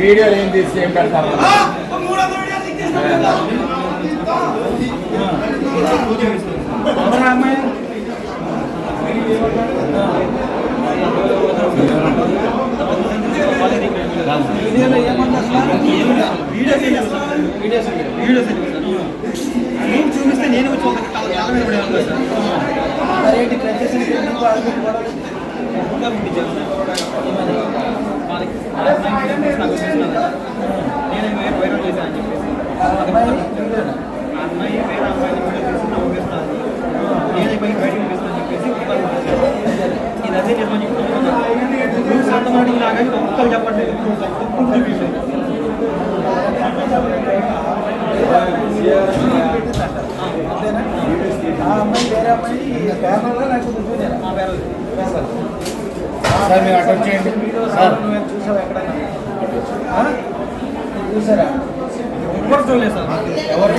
వీడియోలు ఏం తీసి ఏం పెడతారు? నేను చూపిస్తే నేను నేను వైరల్ చేశాను అని చెప్పేసి అమ్మాయి వేరే అమ్మాయిని పంపిస్తాను నేనే బయట పంపిస్తాను చెప్పేసి ఇది అదే నిర్మాణం చెప్తున్నాను సంతమాటలు లాగా ఒక్కరు చెప్పండి అమ్మాయి వేరే అమ్మాయి సార్ మీరు అటెండ్ చేయండి సార్. చూసావు ఎక్కడైనా చూసారా? ఎవ్వరు చూడలేదు సార్. ఎవరు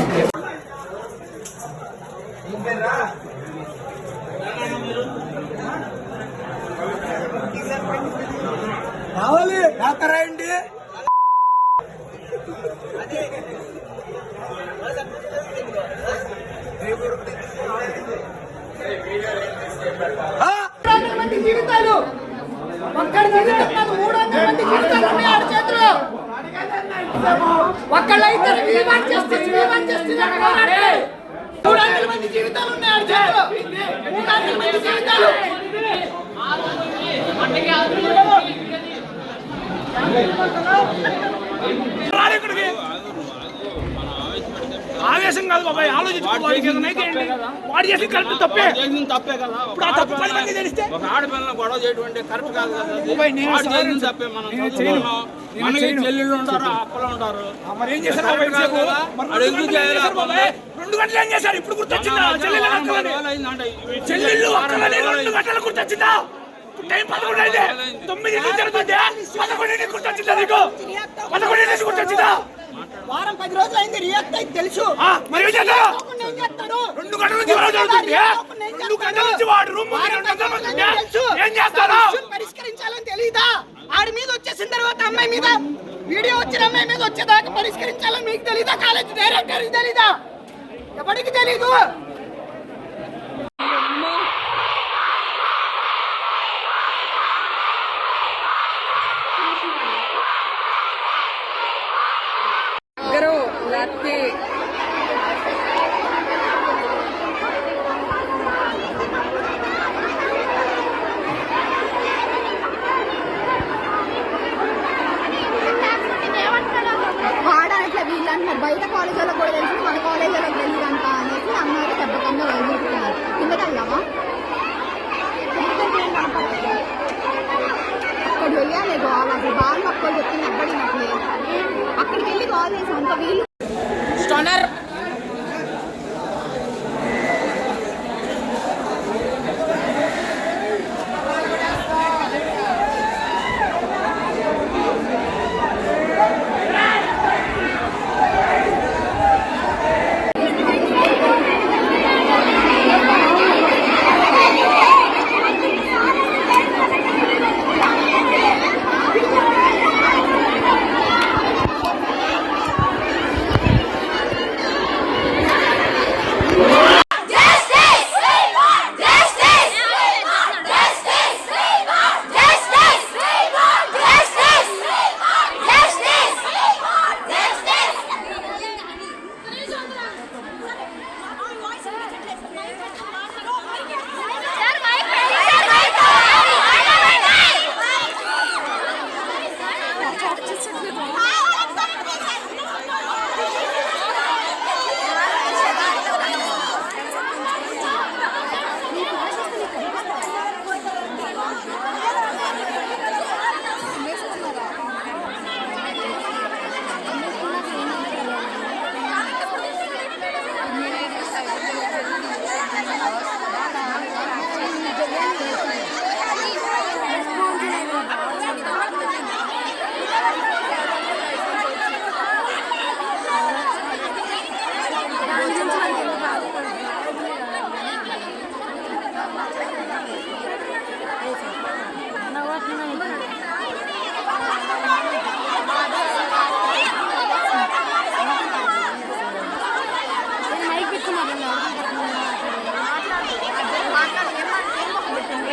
రావాలి రాతారాయండి. జీవితాలు ఒక్కడి జీవితం 300 మంది జీవితాలు ఉన్నాయి ఆడ చేతిలో. ఒక్కళ్ళైతే 300 మంది జీవితాలు ఉన్నాయి ఆడ చేతిలో. 300 మంది జీవితాలు. ఆవేశం కాదు బాబాయ్, ఆలోచించుకోవాలి. వాడు చేసి కరెక్ట్ తప్పే కదా. ఇప్పుడు ఆ తప్పు 10 మంది తెలిస్తే ఒక ఆడపిల్లలు గొడవ చేయటువంటి కరెక్ట్ కాదు కదా. తప్పే. మనకి చెల్లెళ్ళు ఉంటారు, అప్పలు ఉంటారు. మరి ఏం చేశారు? 2 గంటలు ఏం చేశారు? ఇప్పుడు గుర్తొచ్చిందా? చెల్లెళ్ళు 2 గంటలు గుర్తొచ్చిందా? టైం 11 అయితే 9 జరుగుతుంటే 11 గుర్తొచ్చిందా నీకు? 11 గుర్తొచ్చిందా? వారం 10 రోజులు అయింది. రియాక్ట్ అయితే తెలుసు. మరి ఏం చేస్తారు? 2 గంటల నుంచి వాడు జరుగుతుంది. 2 గంటల నుంచి వాడు రూమ్ ఏం చేస్తారు? పరిష్కరించాలని తెలీదా? ఆడి మీద వచ్చేసిన తర్వాత అమ్మాయి మీద వీడియో వచ్చిన అమ్మాయి మీద వచ్చేదాకా పరిష్కరించాలని మీకు తెలీదా? కాలేజ్ డైరెక్టర్ తెలీదా? ఎవరికి తెలీదు? బయట కాలేజీలకు కూడా తెలిసి మన కాలేజీలకు తెలియదంట అనేసి అమ్మాయి దెబ్బకంగా వదిలిపోతున్నారు. కిందకి వెళ్దామా? అక్కడ వెళ్ళాలి గోల్. అసలు బాగా అక్కడ చెప్పింది ఎవ్వడినట్లే. అక్కడికి వెళ్ళి కాల్ చేసాం. ఇంకా వీళ్ళు స్టోనర్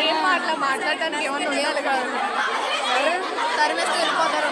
ఏం మాట్లాడటానికి ఏమన్నా ఉండాలి కాదు తరిమేస్తే వెళ్ళిపోతారు